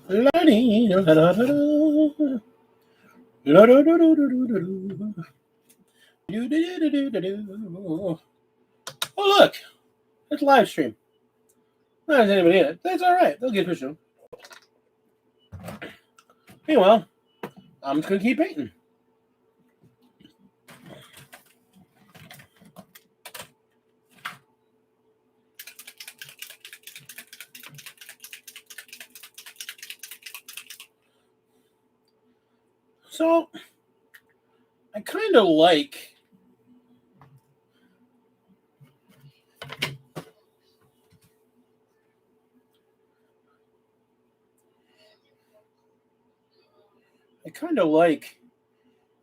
Oh, look. It's a live stream. Not as anybody in it. That's all right. They'll get to it soon. Meanwhile, I'm just going to keep painting. So, I kind of like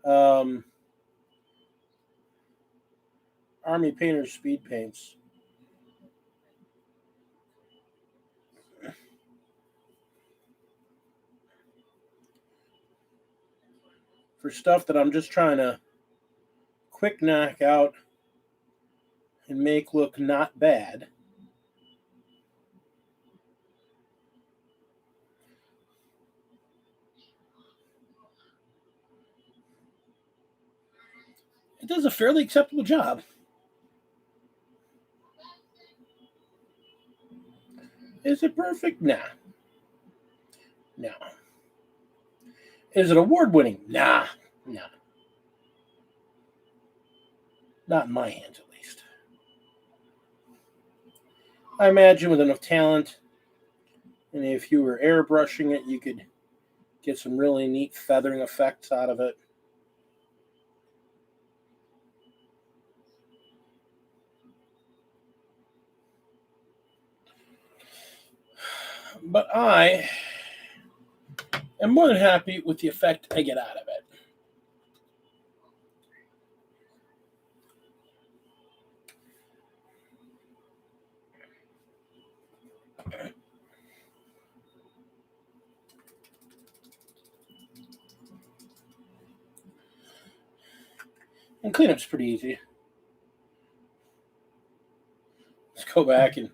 Army Painter's speed paints. For stuff that I'm just trying to quick knock out and make look not bad. It does a fairly acceptable job. Is it perfect? Nah. No. Is it award-winning? Nah. No. Not in my hands, at least. I imagine with enough talent, and if you were airbrushing it, you could get some really neat feathering effects out of it. But I am more than happy with the effect I get out of it. And cleanup's pretty easy. Let's go back and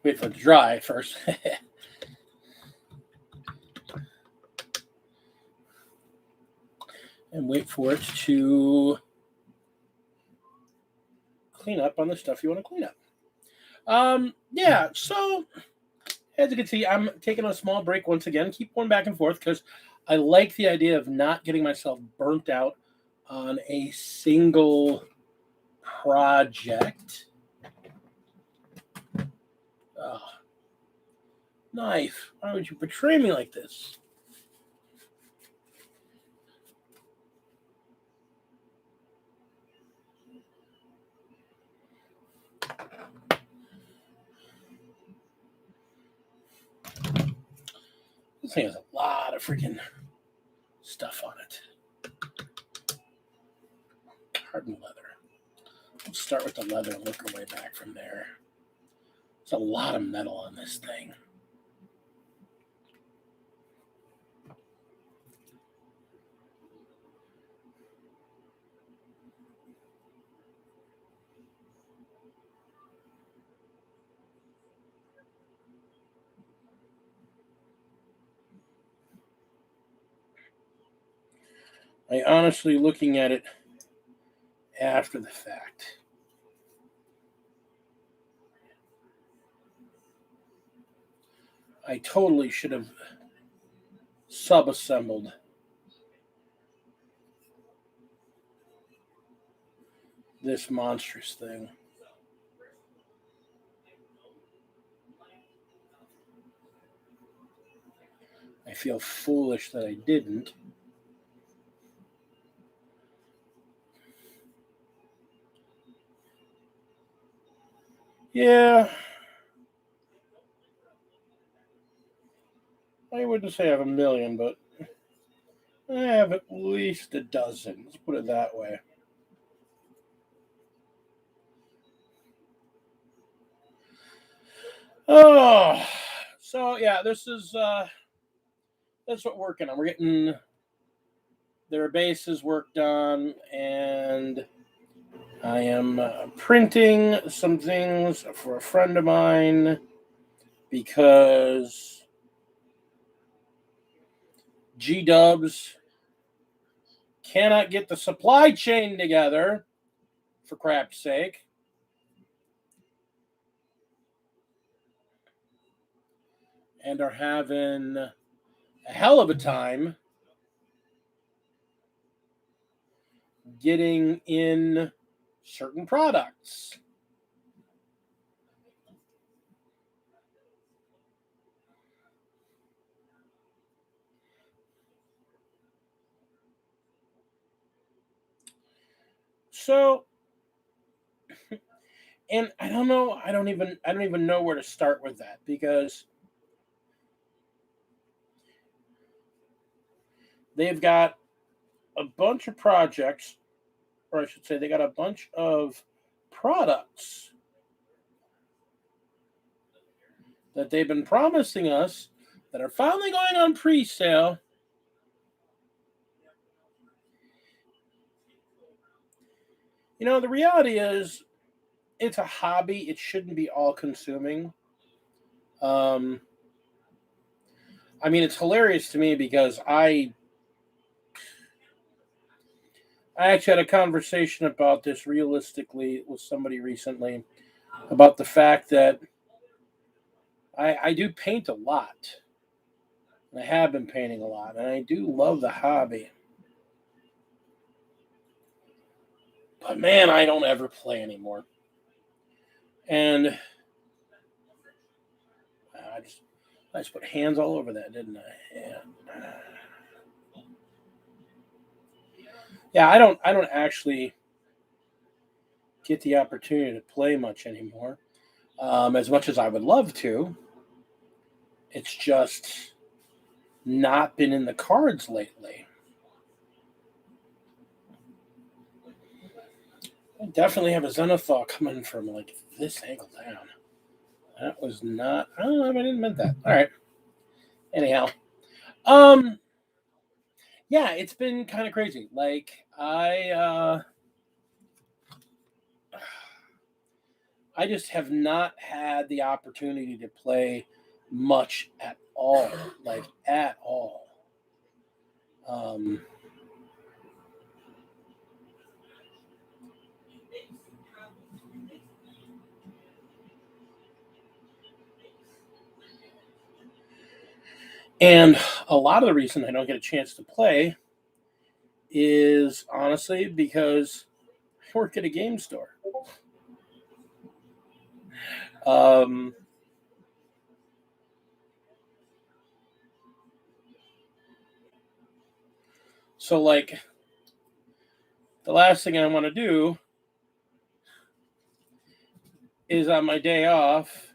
wait for it to dry first. And wait for it to clean up on the stuff you want to clean up. Yeah, so as you can see, I'm taking a small break once again. Keep going back and forth because I like the idea of not getting myself burnt out on a single project. Oh, knife. Why would you betray me like this? This thing has a lot of freaking stuff on it. Hardened leather. Let's start with the leather and work our way back from there. There's a lot of metal on this thing. I honestly, looking at it after the fact, I totally should have sub-assembled this monstrous thing. I feel foolish that I didn't. Yeah. I wouldn't say I have a million, but I have at least a dozen. Let's put it that way. Oh, so yeah, this is that's what we're working on. We're getting their bases worked on, and I am printing some things for a friend of mine because G-Dubs cannot get the supply chain together, for crap's sake. And are having a hell of a time getting in certain products. So, and I don't know, I don't even know where to start with that, because they've got a bunch of projects, or I should say they got a bunch of products that they've been promising us that are finally going on pre-sale. You know, the reality is it's a hobby. It shouldn't be all consuming. Um, I mean, it's hilarious to me because I actually had a conversation about this realistically with somebody recently about the fact that I do paint a lot. I have been painting a lot, and I do love the hobby. But man, I don't ever play anymore. And I just put hands all over that, didn't I? Yeah. Yeah, I don't actually get the opportunity to play much anymore. As much as I would love to, it's just not been in the cards lately. I definitely have a Zenithal coming from like this angle down. That was not. I don't know if I didn't meant that. All right. Anyhow, um, yeah, it's been kind of crazy. Like I just have not had the opportunity to play much at all, like at all. Um, and a lot of the reason I don't get a chance to play is honestly because I work at a game store. Um, so like the last thing I want to do is on my day off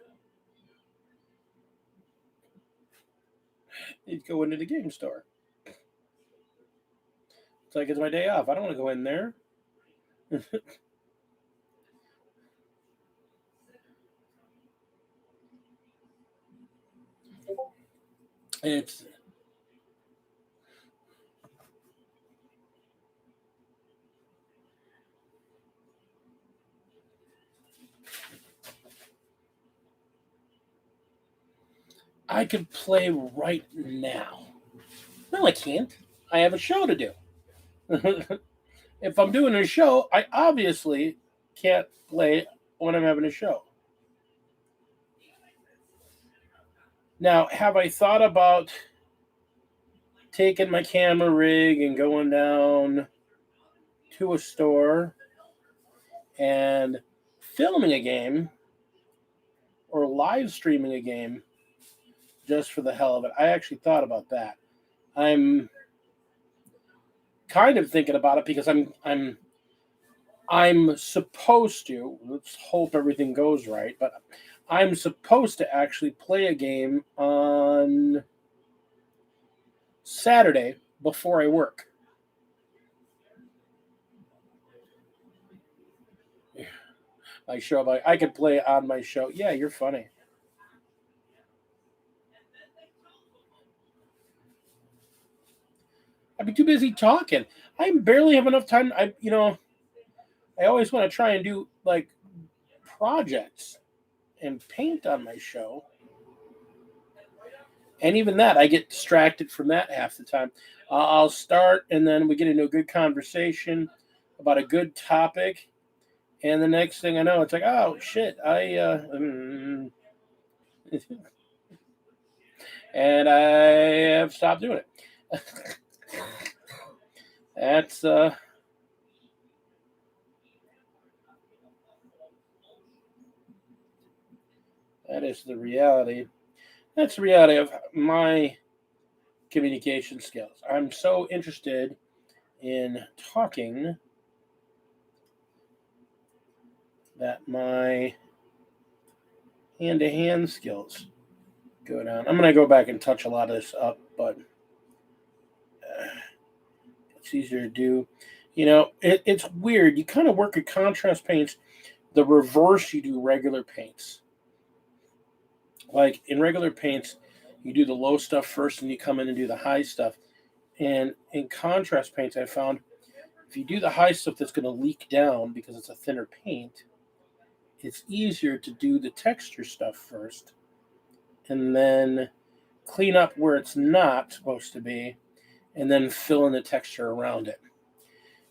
is go into the game store. It's like it's my day off. I don't want to go in there. It's I could play right now. No, I can't. I have a show to do. If I'm doing a show, I obviously can't play when I'm having a show. Now, have I thought about taking my camera rig and going down to a store and filming a game or live streaming a game just for the hell of it? I actually thought about that. I'm kind of thinking about it because I'm supposed to. Let's hope everything goes right, but I'm supposed to actually play a game on Saturday before I work. I show up. I could play on my show. Yeah, you're funny. I'd be too busy talking. I barely have enough time. I always want to try and do like projects and paint on my show. And even that, I get distracted from that half the time. I'll start, and then we get into a good conversation about a good topic, and the next thing I know, it's like, oh shit, and I have stopped doing it. That's that is the reality. That's the reality of my communication skills. I'm so interested in talking that my hand-to-hand skills go down. I'm going to go back and touch a lot of this up, but it's easier to do. It's weird. You kind of work at contrast paints the reverse you do regular paints. Like in regular paints, you do the low stuff first and you come in and do the high stuff. And in contrast paints, I found if you do the high stuff that's going to leak down because it's a thinner paint, it's easier to do the texture stuff first and then clean up where it's not supposed to be and then fill in the texture around it.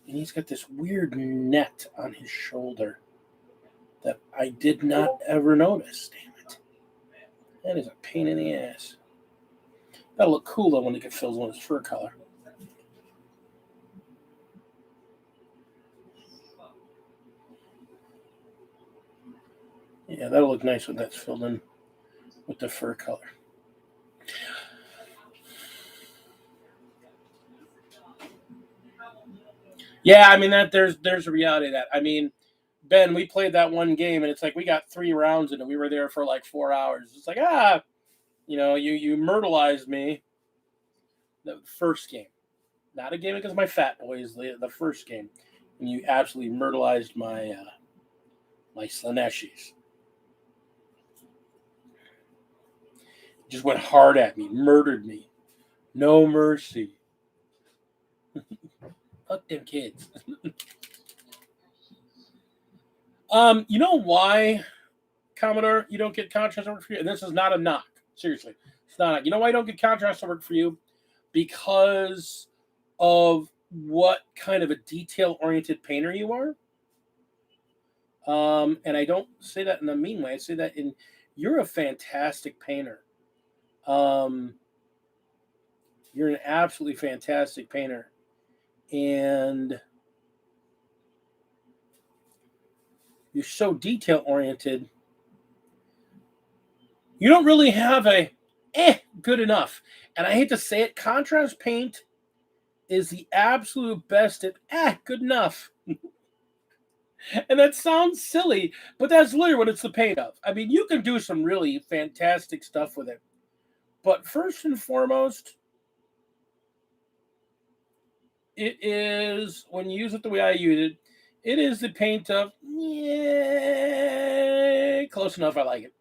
And he's got this weird net on his shoulder that I did not ever notice. Damn it. That is a pain in the ass. That'll look cool though when it fills in his fur color. Yeah, that'll look nice when that's filled in with the fur color. Yeah, I mean that there's a reality of that. I mean, Ben, we played that one game and it's like we got 3 rounds in and we were there for like 4 hours. It's like, you myrtleized me the first game. Not a game against my fat boys, the first game. And you absolutely myrtleized my Slaneshis. Just went hard at me, murdered me. No mercy. Fuck them kids. You know why, Commodore, you don't get contrast to work for you? And this is not a knock. Seriously. It's not. You know why I don't get contrast to work for you? Because of what kind of a detail-oriented painter you are. And I don't say that in a mean way. I say that you're a fantastic painter. You're an absolutely fantastic painter. And you're so detail-oriented. You don't really have a good enough. And I hate to say it, contrast paint is the absolute best at good enough. And that sounds silly, but that's literally what it's the paint of. I mean, you can do some really fantastic stuff with it. But first and foremost, it is, when you use it the way I use it, it is the paint of, yeah, close enough, I like it.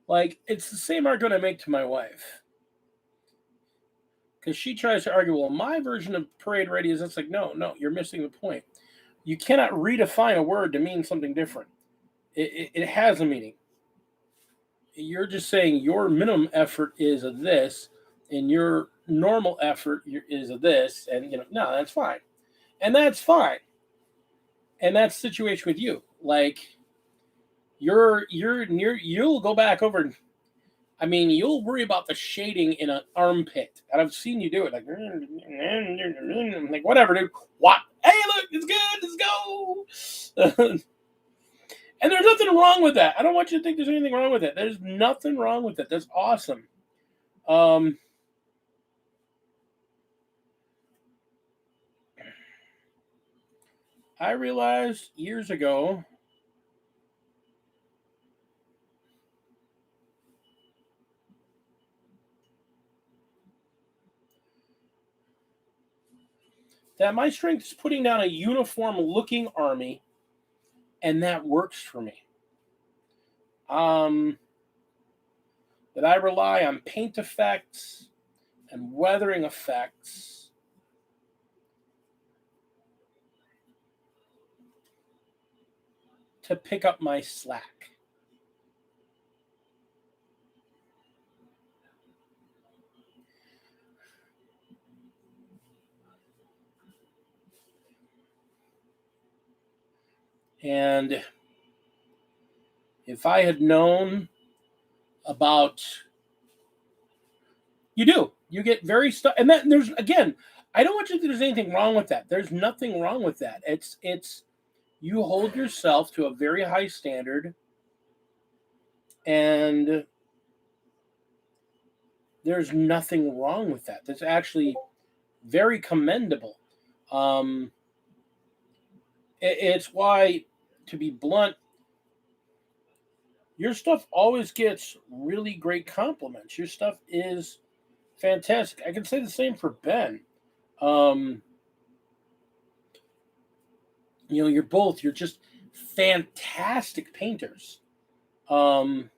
Like, it's the same argument I make to my wife. Because she tries to argue, well, my version of parade ready is, it's like, no, you're missing the point. You cannot redefine a word to mean something different. It has a meaning. You're just saying your minimum effort is a this, and your normal effort is a this, and no, that's fine, and that's fine, and that's the situation with you. Like you'll go back over and I mean, you'll worry about the shading in an armpit. And I've seen you do it. Like whatever, dude. What? Hey, look, it's good. Let's go. And there's nothing wrong with that. I don't want you to think there's anything wrong with it. There's nothing wrong with it. That's awesome. I realized years ago that my strength is putting down a uniform looking army, and that works for me. that I rely on paint effects and weathering effects to pick up my slack. And if I had known about, you get very stuck, and then there's, again, I don't want you to think there's anything wrong with that. There's nothing wrong with that. It's you hold yourself to a very high standard, and there's nothing wrong with that. That's actually very commendable. It's why, to be blunt, your stuff always gets really great compliments. Your stuff is fantastic. I can say the same for Ben. Um, you're just fantastic painters. Um,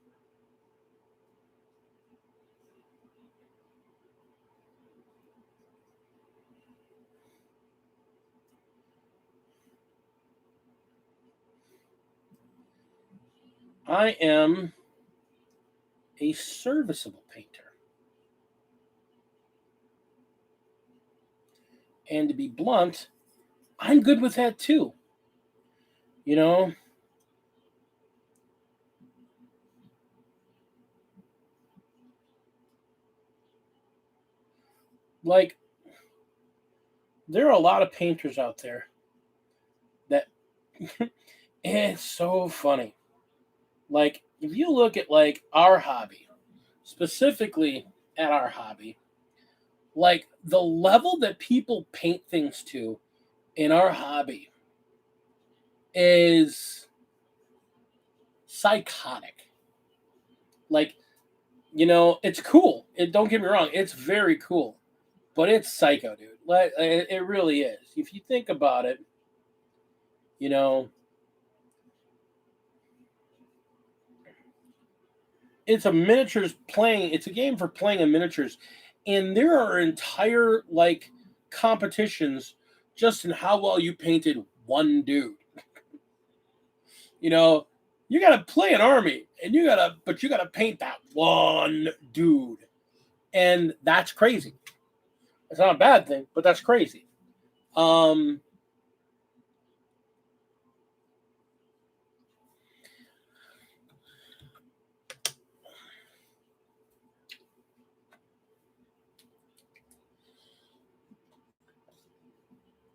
I am a serviceable painter. And to be blunt, I'm good with that too. You know, like, there are a lot of painters out there that it's so funny. Like, if you look at like our hobby, specifically at our hobby, like the level that people paint things to in our hobby is psychotic. Like, it's cool. Don't get me wrong, it's very cool, but it's psycho, dude. Like, it really is. If you think about it, you know, it's a miniatures playing. It's a game for playing in miniatures, and there are entire like competitions just in how well you painted one dude. You know, you got to play an army, and but you got to paint that one dude, and that's crazy. It's not a bad thing, but that's crazy. Um,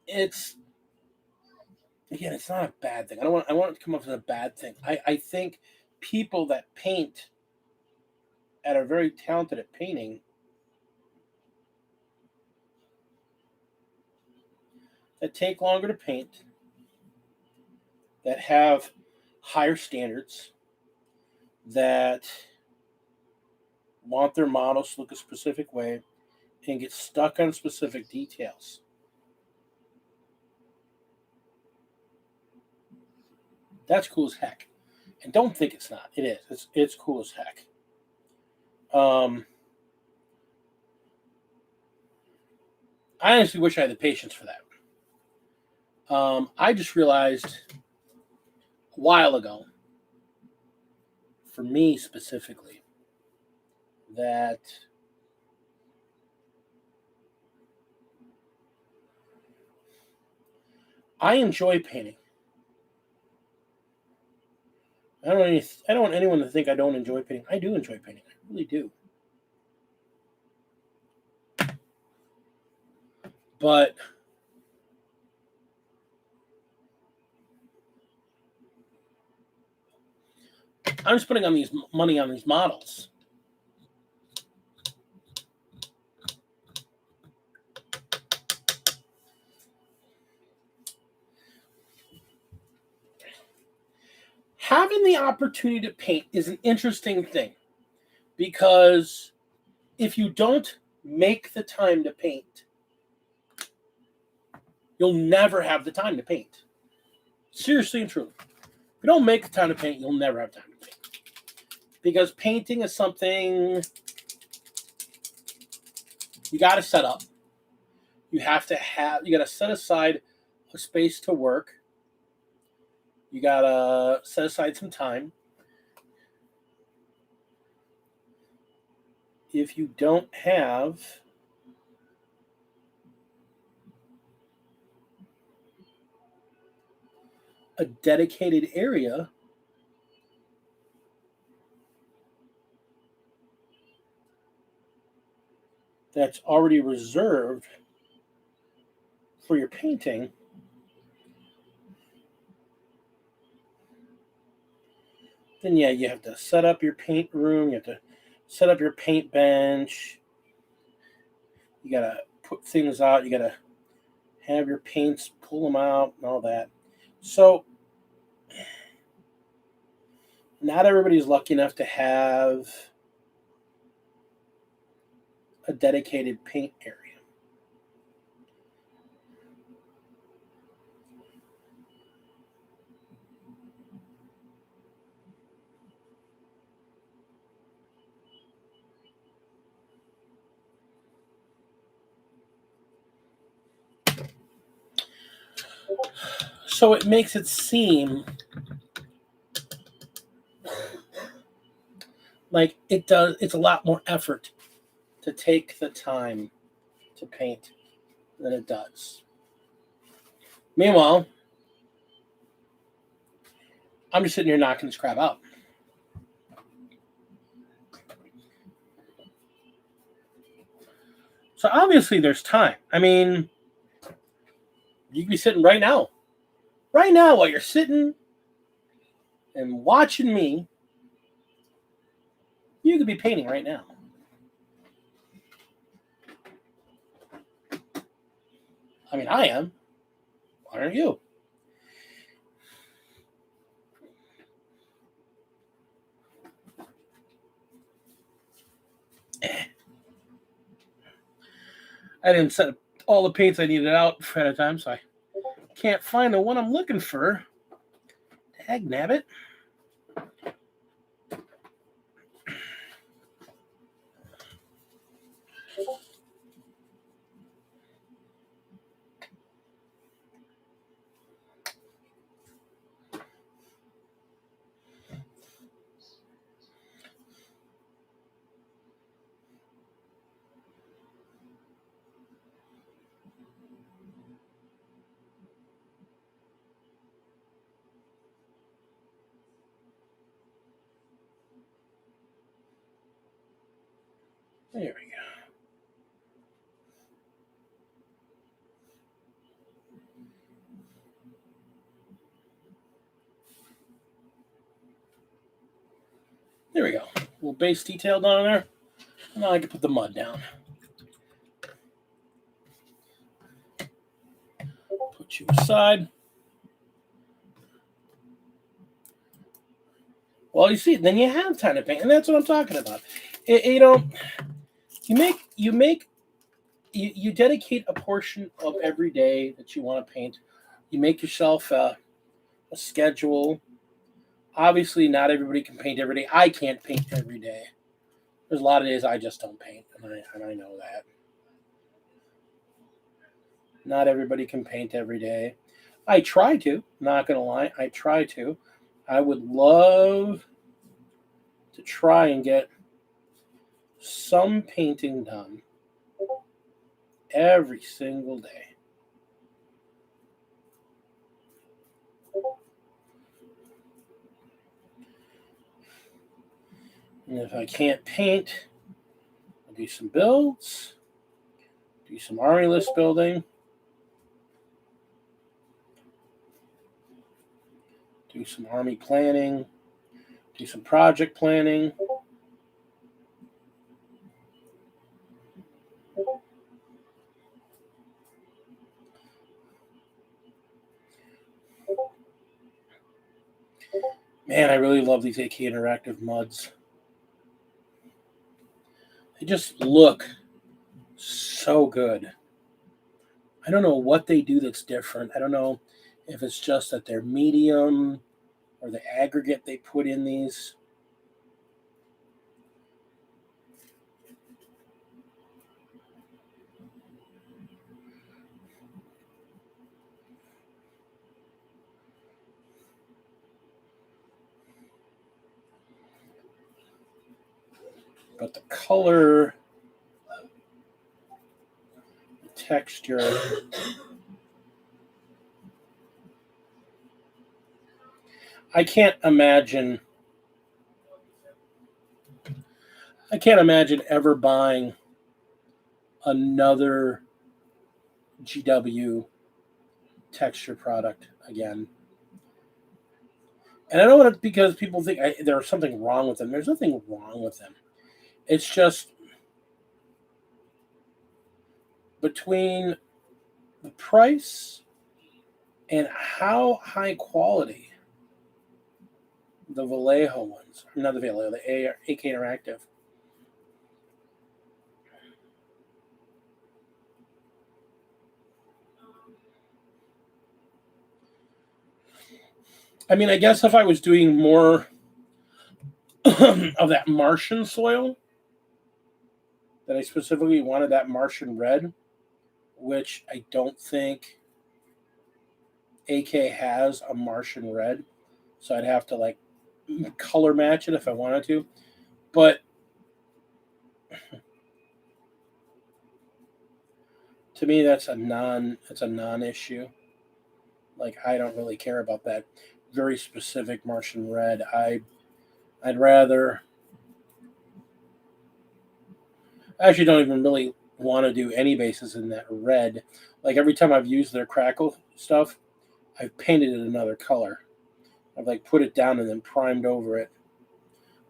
it's again, it's not a bad thing. I want it to come off as a bad thing. I think people that paint and are very talented at painting that take longer to paint, that have higher standards, that want their models to look a specific way, and get stuck on specific details. That's cool as heck. And don't think it's not. It is. It's cool as heck. Um, I honestly wish I had the patience for that. I just realized a while ago, for me specifically, that I enjoy painting. I don't want anyone to think I don't enjoy painting. I do enjoy painting. I really do. But I'm just putting on these money on these models. Having the opportunity to paint is an interesting thing, because if you don't make the time to paint, you'll never have the time to paint. Seriously and truly. If you don't make the time to paint, you'll never have time to paint. because painting is something you got to set up. You got to set aside a space to work. You got to set aside some time. If you don't have a dedicated area, that's already reserved for your painting, then yeah, you have to set up your paint room, you have to set up your paint bench, you gotta put things out, you gotta have your paints, pull them out, and all that. So not everybody's lucky enough to have a dedicated paint area. So it makes it seem like it's a lot more effort to take the time to paint than it does. Meanwhile, I'm just sitting here knocking this crap out. So obviously there's time. I mean, you could be sitting right now while you're sitting and watching me, you could be painting right now. I mean, I am. Why aren't you? I didn't set all the paints I needed out ahead of time, so I can't find the one I'm looking for. Dag nabbit. There we go. There we go. A little base detail down there. Now I can put the mud down. Put you aside. Well, you see, then you have time to paint, and that's what I'm talking about. You dedicate a portion of every day that you want to paint. You make yourself a schedule. Obviously, not everybody can paint every day. I can't paint every day. There's a lot of days I just don't paint, and I know that. Not everybody can paint every day. I try to, not going to lie. I try to. I would love to try and get some painting done every single day. And if I can't paint, I'll do some builds, do some army list building, do some army planning, do some project planning. Man, I really love these AK Interactive muds. They just look so good. I don't know what they do that's different. I don't know if it's just that they're medium or the aggregate they put in these. But the color, the texture, I can't imagine ever buying another GW texture product again. And I know it's because people think there's something wrong with them. There's nothing wrong with them. It's just between the price and how high quality the Vallejo ones, not the Vallejo, the AK Interactive. I mean, I guess if I was doing more of that Martian soil, that I specifically wanted that Martian red, which I don't think AK has a Martian red, so I'd have to like color match it if I wanted to. But to me, that's a non-issue. Like, I don't really care about that very specific Martian red. I'd rather. I actually don't even really want to do any bases in that red. Like, every time I've used their crackle stuff, I've painted it another color. I've like put it down and then primed over it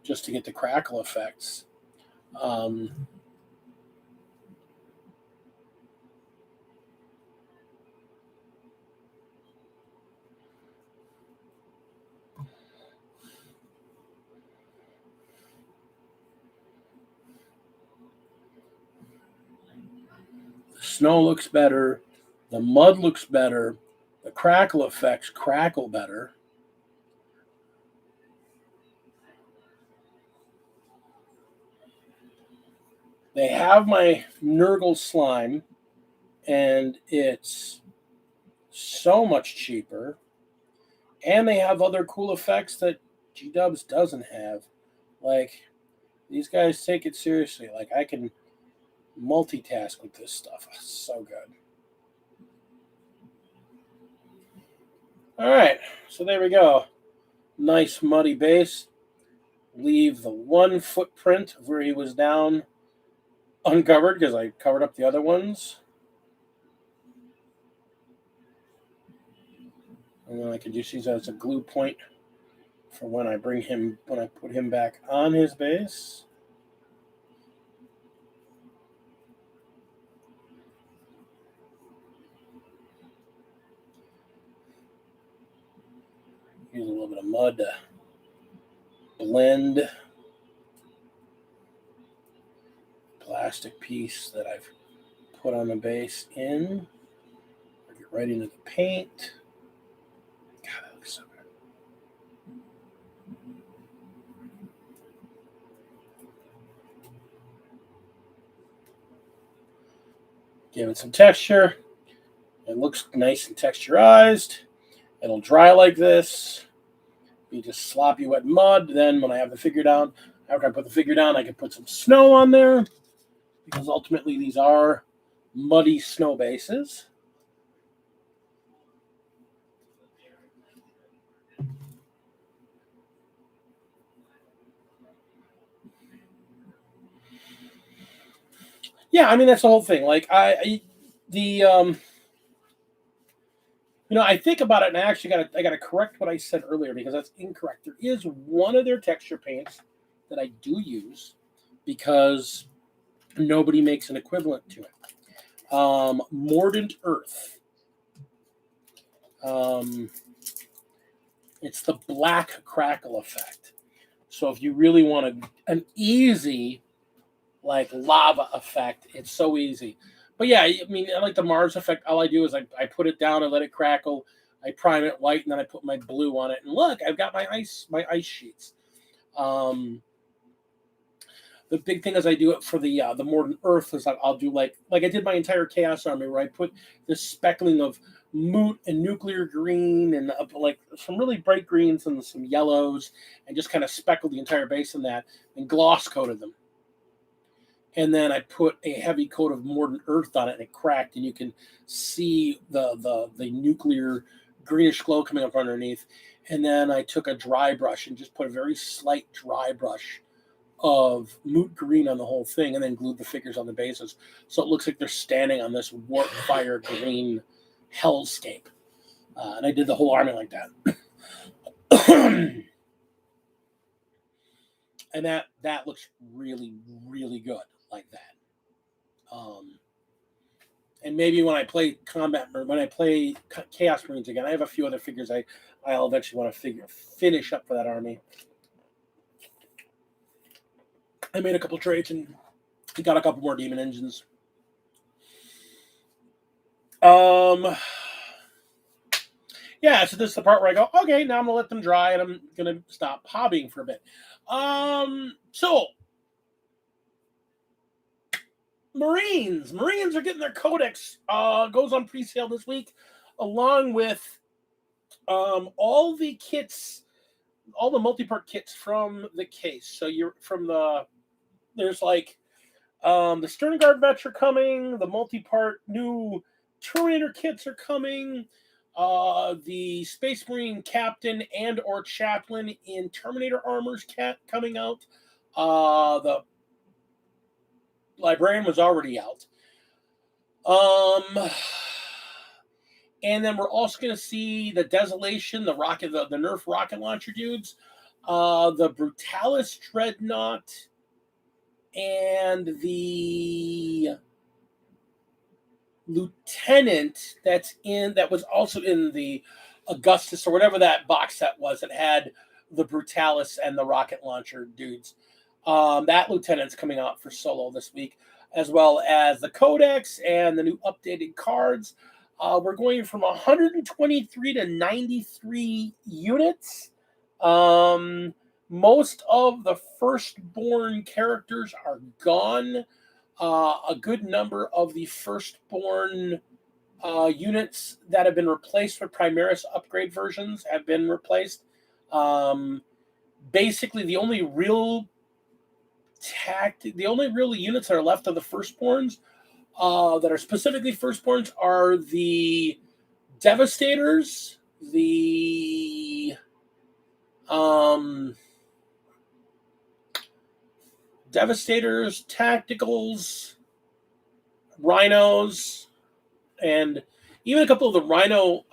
just to get the crackle effects. The snow looks better. The mud looks better. The crackle effects crackle better. They have my Nurgle slime, and it's so much cheaper. And they have other cool effects that G-Dubs doesn't have. Like, these guys take it seriously. Like, I can multitask with this stuff. It's so good. All right, so there we go. Nice muddy base. Leave the one footprint of where he was down uncovered because I covered up the other ones. And then I can just use that as a glue point for when I put him back on his base. Use a little bit of mud to blend plastic piece that I've put on the base in. Get right into the paint. God, that looks so good. Give it some texture. It looks nice and texturized. It'll dry like this. You just sloppy wet mud. Then when I have the figure down, after I put the figure down, I can put some snow on there because ultimately these are muddy snow bases. Yeah, I mean that's the whole thing. Like I think about it, and I actually I gotta correct what I said earlier because that's incorrect. There is one of their texture paints that I do use because nobody makes an equivalent to it. Mordant Earth. It's the black crackle effect. So if you really want an easy like lava effect, it's so easy. But yeah, I mean, I like the Mars effect. All I do is I put it down and let it crackle. I prime it white, and then I put my blue on it. And look, I've got my ice sheets. The big thing is I do it for the Mordant Earth is I'll do like I did my entire Chaos Army where I put this speckling of moot and nuclear green and like some really bright greens and some yellows and just kind of speckled the entire base in that and gloss coated them. and then I put a heavy coat of Mordant Earth on it, and it cracked, and you can see the nuclear greenish glow coming up underneath. And then I took a dry brush and just put a very slight dry brush of moot green on the whole thing, and then glued the figures on the bases, so it looks like they're standing on this warp fire green hellscape. And I did the whole army like that. And that looks really, really good like that. And maybe when I play combat, or when I play Chaos Marines again, I have a few other figures I'll eventually want to finish up for that army. I made a couple trades and got a couple more demon engines. Yeah, so this is the part where I go, okay, now I'm gonna let them dry and I'm gonna stop hobbying for a bit. So Marines are getting their codex. Goes on pre-sale this week, along with all the kits, all the multi-part kits from the case. So you're from there's like the Stern Guard vets are coming, the multi-part new Terminator kits are coming, the Space Marine Captain and or Chaplain in Terminator armors coming out. The Librarian was already out. And then we're also going to see the Desolation, the Nerf rocket launcher dudes, the Brutalis Dreadnought, and the Lieutenant that was also in the Augustus or whatever that box set was that had the Brutalis and the rocket launcher dudes. That Lieutenant's coming out for solo this week, as well as the Codex and the new updated cards. We're going from 123 to 93 units. Most of the firstborn characters are gone. A good number of the firstborn units that have been replaced with Primaris upgrade versions have been replaced. Basically, the only real units that are left of the firstborns that are specifically firstborns are the Devastators, the Tacticals, Rhinos, and even a couple of the Rhino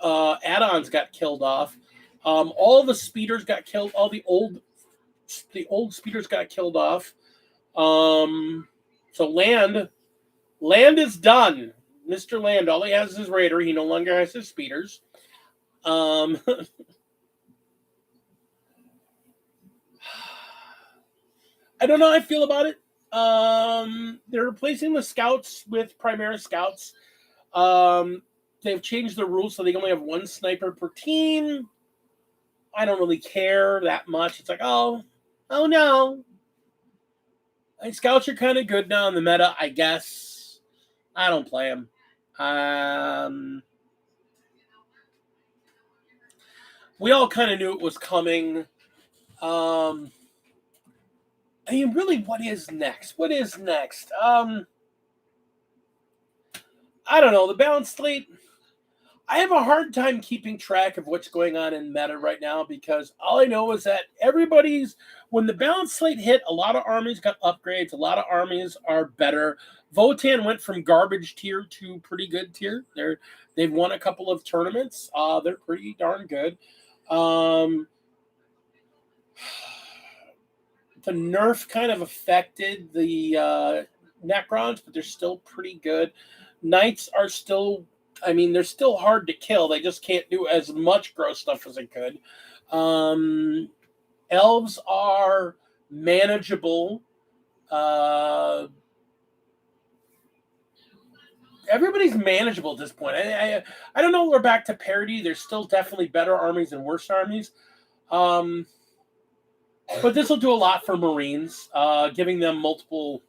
add-ons got killed off. All the speeders got killed. All the old speeders got killed off. So Land is done. Mr. Land, all he has is his Raider. He no longer has his speeders. I don't know how I feel about it. They're replacing the Scouts with Primaris Scouts. They've changed the rules so they only have one sniper per team. I don't really care that much. It's like, oh no. Scouts are kind of good now in the meta, I guess. I don't play them. We all kind of knew it was coming. I mean, really, what is next? I don't know. The balance slate. I have a hard time keeping track of what's going on in meta right now because all I know is that when the balance slate hit, a lot of armies got upgrades. A lot of armies are better. Votan went from garbage tier to pretty good tier. They've won a couple of tournaments. They're pretty darn good. The nerf kind of affected the Necrons, but they're still pretty good. Knights are still, they're still hard to kill. They just can't do as much gross stuff as they could. Elves are manageable. Everybody's manageable at this point. I don't know if we're back to parity. There's still definitely better armies and worse armies. But this will do a lot for Marines, giving them multiple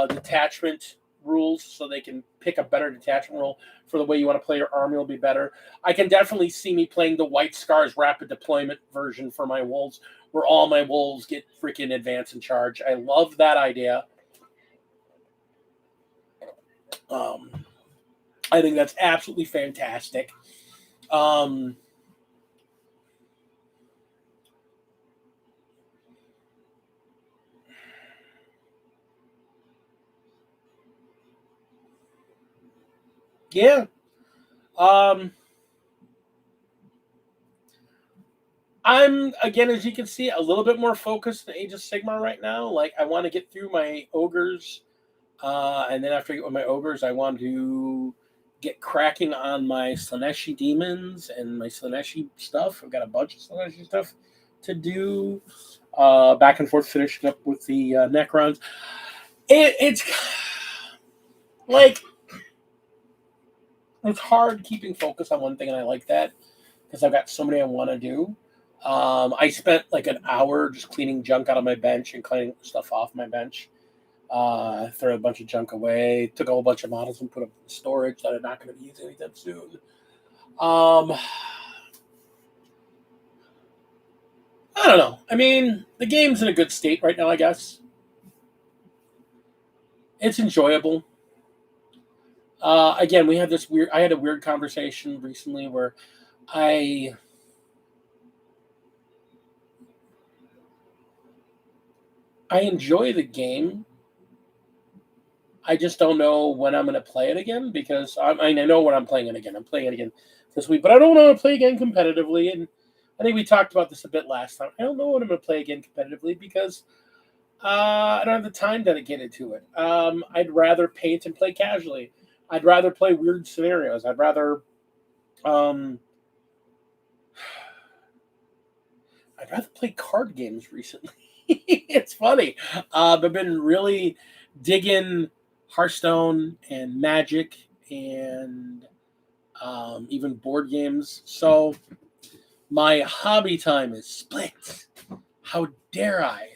detachment rules so they can pick a better detachment rule for the way you want to play your army will be better. I can definitely see me playing the White Scars rapid deployment version for my wolves, where all my wolves get freaking advance and charge. I love that idea. I think that's absolutely fantastic. Um, yeah. Um, I'm, again, as you can see, a little bit more focused in Age of Sigmar right now. Like, I want to get through my ogres, and then after I get with my ogres, I want to get cracking on my Slaneshi demons and my Slaneshi stuff. I've got a bunch of Slaneshi stuff to do. Back and forth, finishing up with the Necrons. It's like it's hard keeping focus on one thing, and I like that because I've got so many I want to do. I spent like an hour just cleaning junk out of my bench and cleaning stuff off my bench. Threw a bunch of junk away. Took a whole bunch of models and put them in storage that I'm not going to be using anytime soon. I don't know. I mean, the game's in a good state right now, I guess. It's enjoyable. Again, we had this weird. I had a weird conversation recently where I I enjoy the game. I just don't know when I'm going to play it again because I know when I'm playing it again. I'm playing it again this week, but I don't want to play again competitively. And I think we talked about this a bit last time. I don't know when I'm going to play again competitively because I don't have the time dedicated to it. I'd rather paint and play casually. I'd rather play weird scenarios. Um, I'd rather play card games recently. It's funny. I've been really digging Hearthstone and Magic and even board games. So my hobby time is split. How dare I?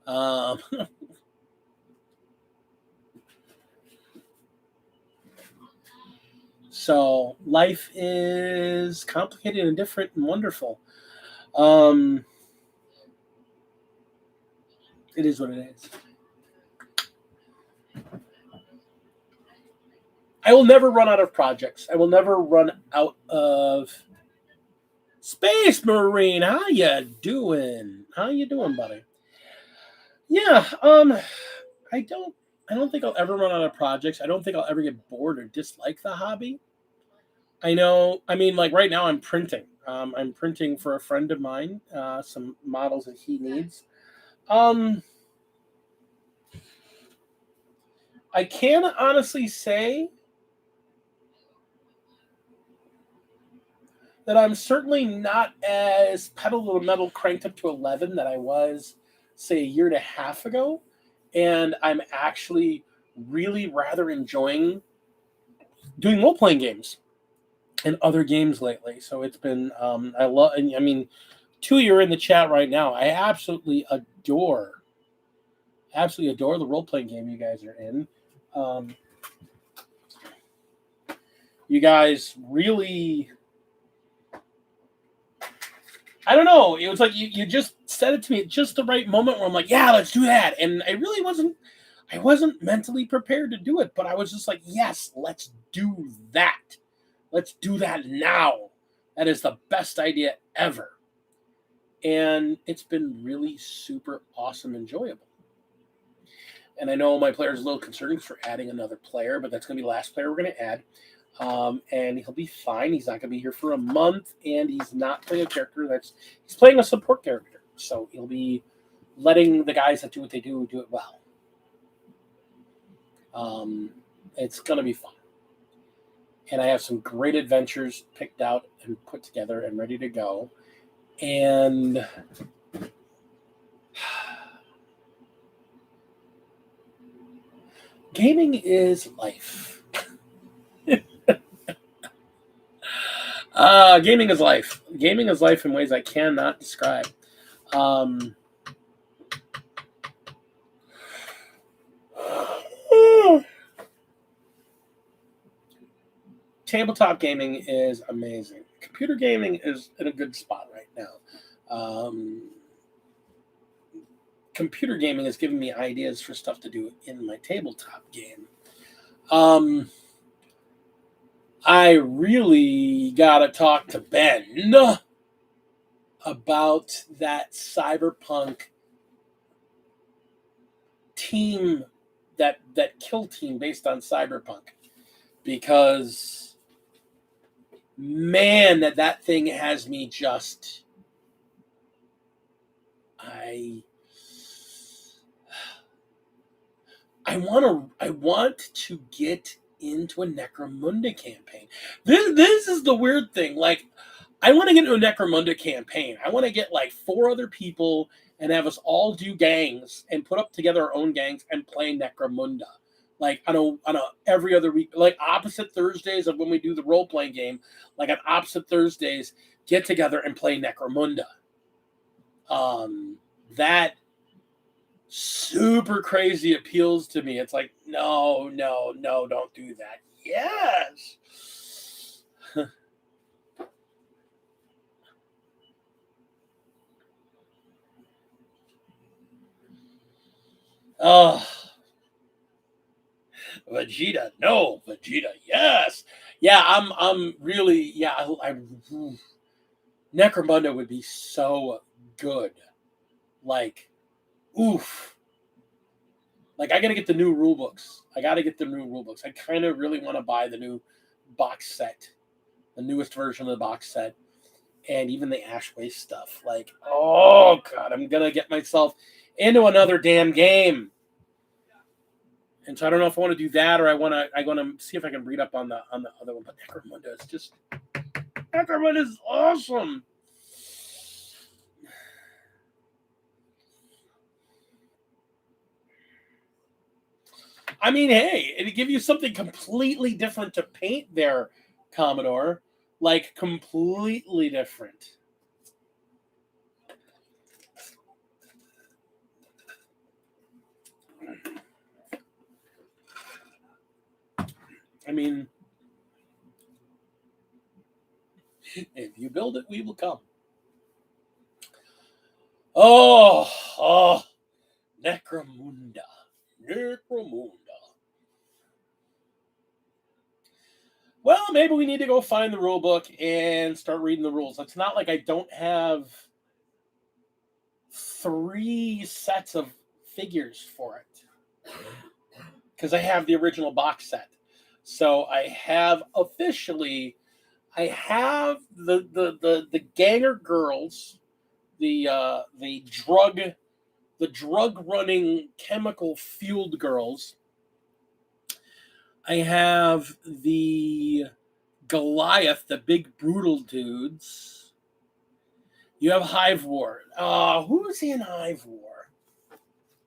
Um, so life is complicated and different and wonderful. Um, it is what it is. I will never run out of projects. I will never run out of Space Marine. How you doing? How you doing, buddy? Yeah. I don't. I don't think I'll ever run out of projects. I don't think I'll ever get bored or dislike the hobby. I know. I mean, like right now, I'm printing. I'm printing for a friend of mine some models that he needs. Um, I can honestly say that I'm certainly not as pedal to the metal cranked up to 11 that I was, say, a year and a half ago. And I'm actually really rather enjoying doing role playing games and other games lately. So it's been, I love, I mean, two, you're in the chat right now. I absolutely adore the role playing game you guys are in. Um, you guys really, I don't know. It was like you just said it to me at just the right moment where I'm like, yeah, let's do that. And I wasn't mentally prepared to do it, but I was just like, yes, let's do that. Let's do that now. That is the best idea ever. And it's been really super awesome, enjoyable. And I know my player's a little concerned for adding another player, but that's going to be the last player we're going to add. And he'll be fine. He's not going to be here for a month, and he's not playing a character he's playing a support character. So he'll be letting the guys that do what they do it well. It's going to be fun. And I have some great adventures picked out and put together and ready to go. And gaming is life. Gaming is life. Gaming is life in ways I cannot describe. Tabletop gaming is amazing. Computer gaming is in a good spot right now. Computer gaming has given me ideas for stuff to do in my tabletop game. I really gotta talk to Ben about that cyberpunk team, that kill team based on cyberpunk, because man, that thing has me just I I want to get into a Necromunda campaign. This is the weird thing. Like, I want to get into a Necromunda campaign. I want to get like 4 other people and have us all do gangs and put up together our own gangs and play Necromunda. Like on a every other week, like opposite Thursdays of when we do the role playing game, like on opposite Thursdays, get together and play Necromunda. That super crazy appeals to me. It's like, no, don't do that. Yes. Oh, Vegeta, no, Vegeta, yes. Yeah, I'm really, yeah, Necromunda would be so good. Like, oof. Like, I gotta get the new rule books. I kind of really want to buy the new box set, the newest version of the box set, and even the Ash Waste stuff. Like, oh god, I'm gonna get myself into another damn game. And so I don't know if I want to do that, or I want to see if I can read up on the other one. But Necromunda is awesome. I mean, hey, it'd give you something completely different to paint there, Commodore. Like, completely different. I mean, if you build it, we will come. Oh, Necromunda. Well, maybe we need to go find the rule book and start reading the rules. It's not like I don't have 3 sets of figures for it, because I have the original box set. So I have officially, I have the Ganger girls, the drug running chemical fueled girls. I have the Goliath, the big brutal dudes. You have Hive War. Who's in Hive War?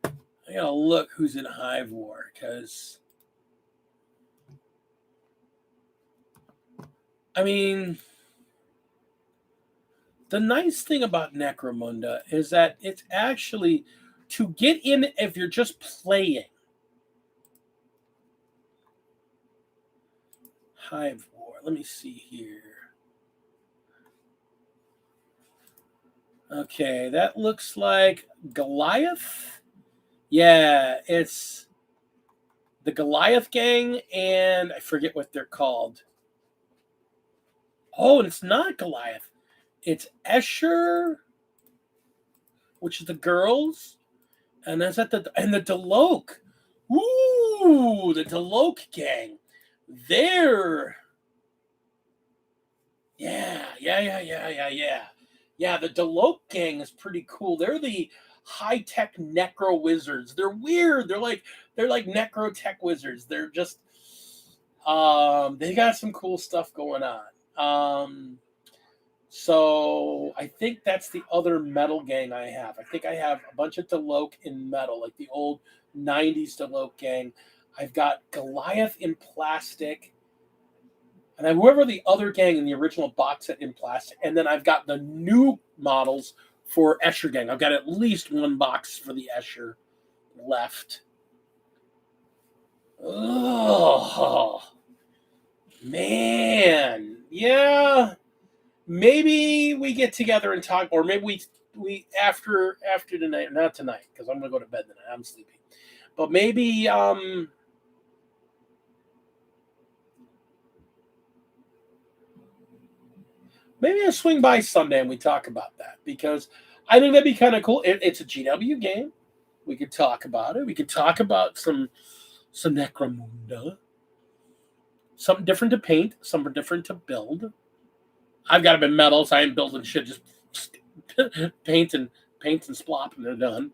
I gotta look who's in Hive War, because I mean, the nice thing about Necromunda is that it's actually, to get in if you're just playing. Hive War. Let me see here. Okay, that looks like Goliath. Yeah, it's the Goliath gang, and I forget what they're called. Oh, and it's not Goliath. It's Escher, which is the girls, and that's at the Deloke. Ooh, the Deloke gang. They're yeah. Yeah, the Deloke gang is pretty cool. They're the high-tech necro wizards. They're weird. They're like necro tech wizards. They're just they got some cool stuff going on. So I think that's the other metal gang I have. I think I have a bunch of Deloke in metal, like the old 90s Deloke gang. I've got Goliath in plastic. And then whoever the other gang in the original box set in plastic. And then I've got the new models for Escher gang. I've got at least 1 box for the Escher left. Oh, man. Yeah. Maybe we get together and talk, or maybe we after tonight, not tonight, because I'm gonna go to bed tonight. I'm sleepy. But maybe Maybe I'll swing by Sunday and we talk about that because I think that'd be kind of cool. It's a GW game. We could talk about it. We could talk about some Necromunda, something different to paint, something different to build. I've got them in metal, so I ain't building shit. Just paint and splop, and they're done.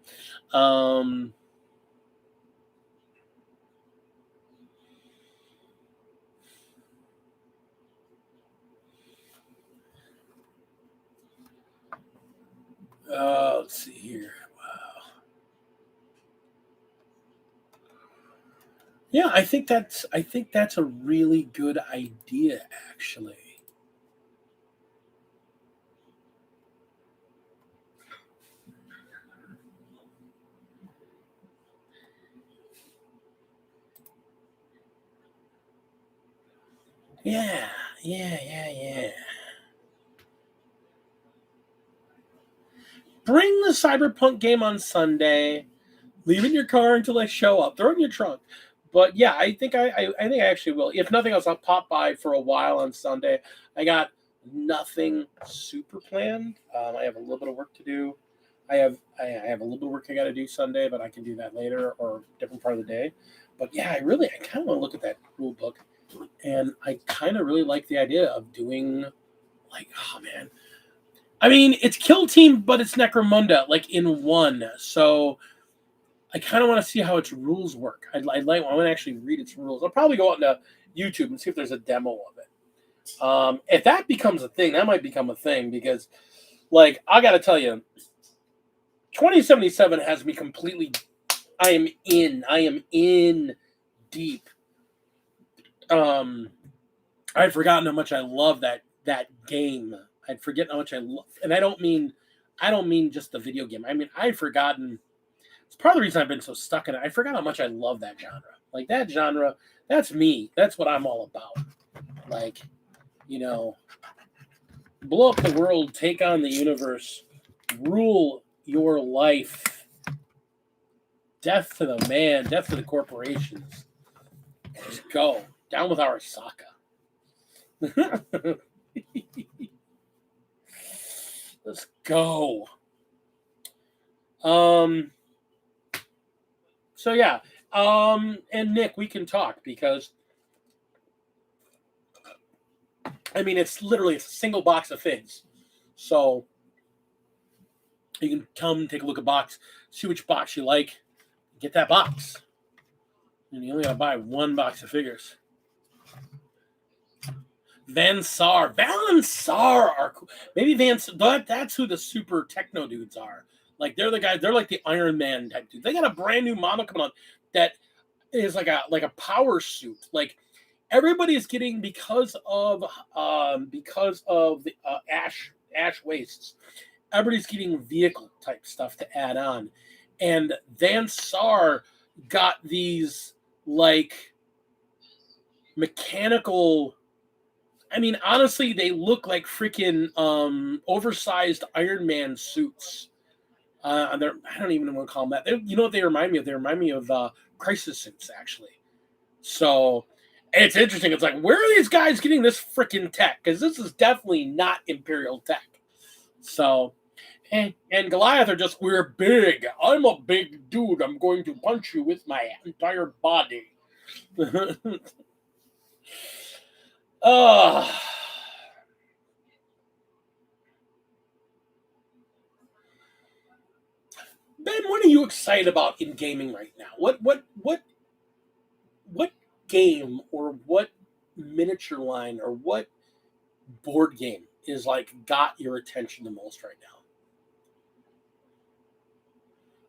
Let's see here. Wow. Yeah, I think that's a really good idea, actually. Yeah, yeah. Bring the Cyberpunk game on Sunday. Leave it in your car until I show up. Throw it in your trunk. But yeah, I think I think I actually will. If nothing else, I'll pop by for a while on Sunday. I got nothing super planned. I have a little bit of work to do. I have a little bit of work I got to do Sunday, but I can do that later or different part of the day. But yeah, I kind of want to look at that rule book, and I kind of really like the idea of doing like, oh man, I mean, it's Kill Team, but it's Necromunda, like in one. So I kind of want to see how its rules work. I want to actually read its rules. I'll probably go out to YouTube and see if there's a demo of it. If that becomes a thing, that might become a thing because, like, I got to tell you, 2077 has me completely. I am in deep. I'd forgotten how much I love that game. I'd forget how much I love, and I don't mean just the video game. I mean I'd forgotten. It's part of the reason I've been so stuck in it. I forgot how much I love that genre. Like that genre, that's me. That's what I'm all about. Like, blow up the world, take on the universe, rule your life. Death to the man, death to the corporations. Just go. Down with Arasaka. Let's go. So yeah. And Nick, we can talk because I mean it's literally a single box of figs. So you can come take a look at box, see which box you like, get that box. And you only gotta buy one box of figures. Vansar are cool. Maybe that's who the super techno dudes are. Like they're the guys. They're like the Iron Man type dudes. They got a brand new model coming on that is like a power suit. Like everybody is getting because of the ash wastes. Everybody's getting vehicle type stuff to add on, and Vansar got these like mechanical. I mean, honestly, they look like freaking oversized Iron Man suits. I don't even want to call them that. You know what they remind me of? They remind me of crisis suits, actually. So it's interesting. It's like, where are these guys getting this freaking tech? Because this is definitely not Imperial tech. So, and Goliath are just, we're big. I'm a big dude. I'm going to punch you with my entire body. Ben, what are you excited about in gaming right now? What game or what miniature line or what board game is like got your attention the most right now?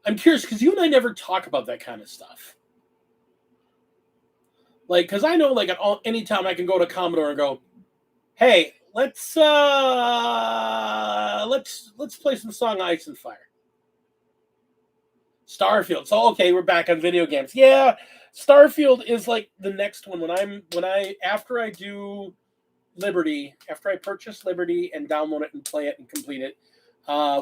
I'm curious because you and I never talk about that kind of stuff. Like, because I know, like, any time I can go to Commodore and go, "Hey, let's play some song Ice and Fire." Starfield. So okay, we're back on video games. Yeah, Starfield is like the next one after I do Liberty, after I purchase Liberty and download it and play it and complete it.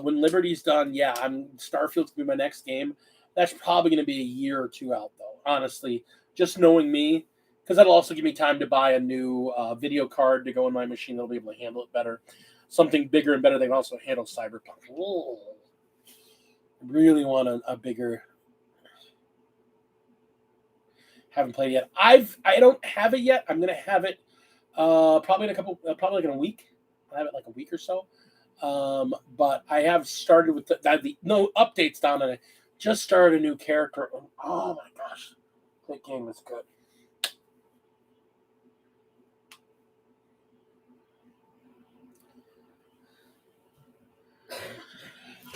When Liberty's done, yeah, Starfield's gonna be my next game. That's probably gonna be a year or two out though, honestly. Just knowing me, because that'll also give me time to buy a new video card to go in my machine that'll be able to handle it better. Something bigger and better that can also handle Cyberpunk. Whoa. Really want a bigger. Haven't played it yet. I don't have it yet. I'm gonna have it probably in probably like in a week. I'll have it like a week or so. But I have started with the no updates down, and I just started a new character. Oh my gosh, that game is good.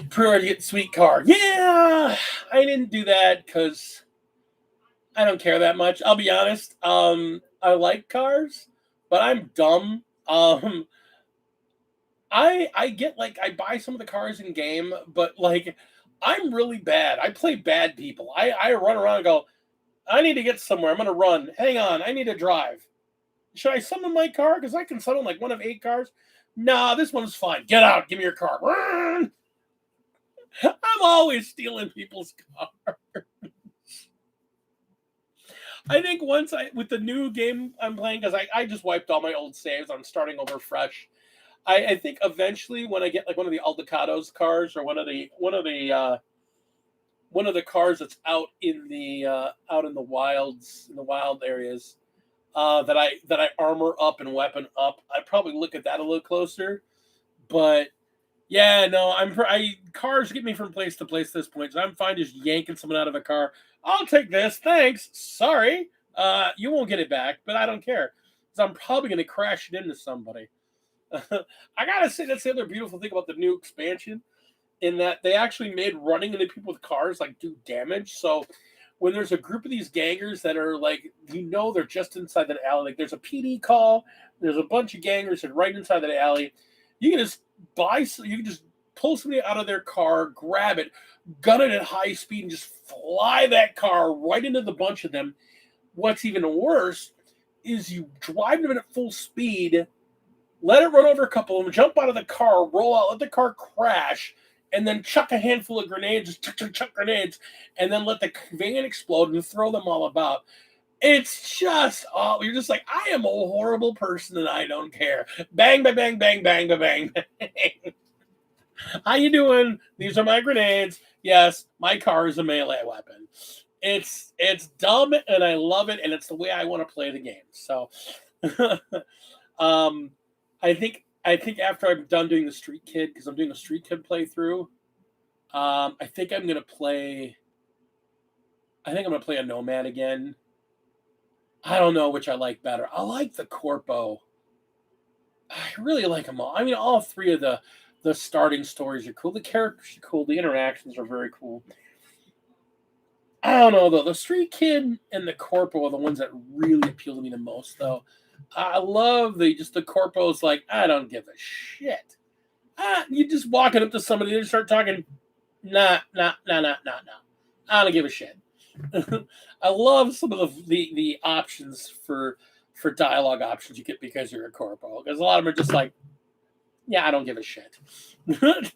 Pre-order to get sweet car. Yeah, I didn't do that because I don't care that much. I'll be honest. I like cars, but I'm dumb. I get like I buy some of the cars in game, but like I'm really bad. I play bad people. I run around and go, I need to get somewhere. I'm gonna run. Hang on, I need to drive. Should I summon my car? Because I can summon like one of 8 cars. Nah, this one's fine. Get out. Give me your car. Run! I'm always stealing people's cars. I think with the new game I'm playing, because I just wiped all my old saves. I'm starting over fresh. I think eventually when I get like one of the Aldecados cars or one of the cars that's out in the wilds, in the wild areas, that I armor up and weapon up, I probably look at that a little closer. But yeah, no, cars get me from place to place at this point, so I'm fine just yanking someone out of a car. I'll take this, thanks. Sorry, you won't get it back, but I don't care because I'm probably going to crash it into somebody. I gotta say that's the other beautiful thing about the new expansion, in that they actually made running into people with cars like do damage. So when there's a group of these gangers that are like, they're just inside that alley, like there's a PD call, there's a bunch of gangers that are right inside that alley. You can just pull somebody out of their car, grab it, gun it at high speed, and just fly that car right into the bunch of them. What's even worse is you drive them at full speed, let it run over a couple of them, jump out of the car, roll out, let the car crash, and then chuck a handful of grenades, chuck grenades, and then let the van explode and throw them all about. It's just, you're just like, I am a horrible person and I don't care. Bang, bang, bang, bang, bang, bang, bang. How you doing? These are my grenades. Yes, my car is a melee weapon. It's dumb and I love it, and it's the way I want to play the game. So, I think after I'm done doing the Street Kid, because I'm doing a Street Kid playthrough, I think I'm gonna play a Nomad again. I don't know which I like better. I like the Corpo. I really like them all. I mean, all 3 of the starting stories are cool. The characters are cool. The interactions are very cool. I don't know though. The Street Kid and the Corpo are the ones that really appeal to me the most, though. I love the Corpo's like, I don't give a shit. You just walking up to somebody and start talking, nah. I don't give a shit. I love some of the options for dialogue options you get because you're a corpo. Because a lot of them are just like, yeah, I don't give a shit. It's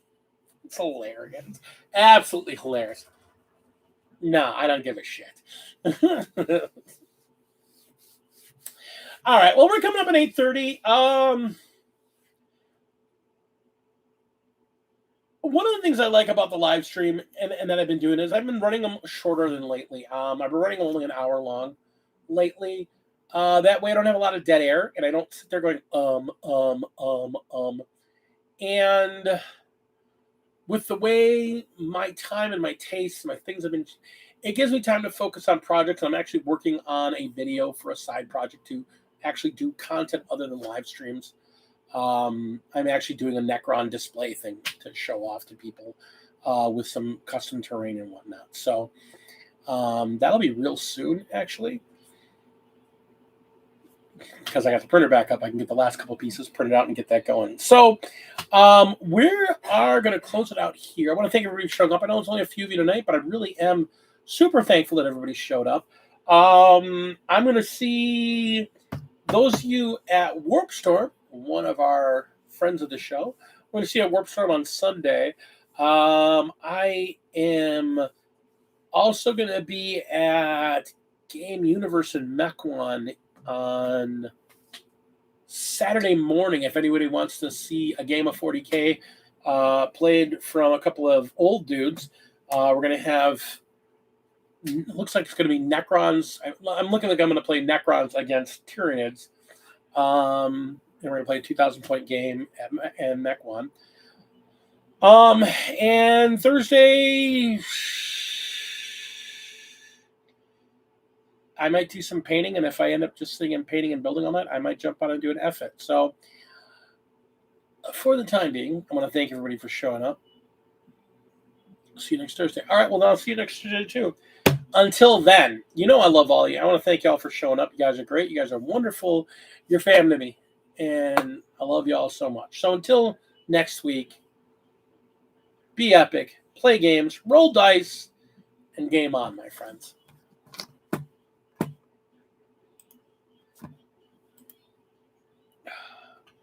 hilarious. Absolutely hilarious. No, I don't give a shit. All right. Well, we're coming up at 8:30. One of the things I like about the live stream and that I've been doing is I've been running them shorter than lately. I've been running only an hour long lately. That way I don't have a lot of dead air and I don't sit there going, And with the way my time and my tastes, my things have been, it gives me time to focus on projects. I'm actually working on a video for a side project to actually do content other than live streams. I'm actually doing a Necron display thing to show off to people with some custom terrain and whatnot. So that'll be real soon, actually. Because I got the printer back up, I can get the last couple pieces printed out and get that going. So we are going to close it out here. I want to thank everybody for showing up. I know it's only a few of you tonight, but I really am super thankful that everybody showed up. I'm going to see those of you at Warp Storm, one of our friends of the show. We're going to see at Warp Storm on Sunday. I am also going to be at Game Universe in Mequon on Saturday morning if anybody wants to see a game of 40K played from a couple of old dudes. We're going to have, looks like it's going to be Necrons. I'm looking like I'm going to play Necrons against Tyranids. And we're going to play a 2,000-point game at Mech 1. And Thursday, I might do some painting, and if I end up just sitting and painting and building on that, I might jump on and do an F-It. So, for the time being, I want to thank everybody for showing up. See you next Thursday. All right, well, then I'll see you next Thursday, too. Until then, you know I love all of you. I want to thank y'all for showing up. You guys are great. You guys are wonderful. You're family to me, and I love y'all so much. So until next week, be epic, play games, roll dice, and game on, my friends.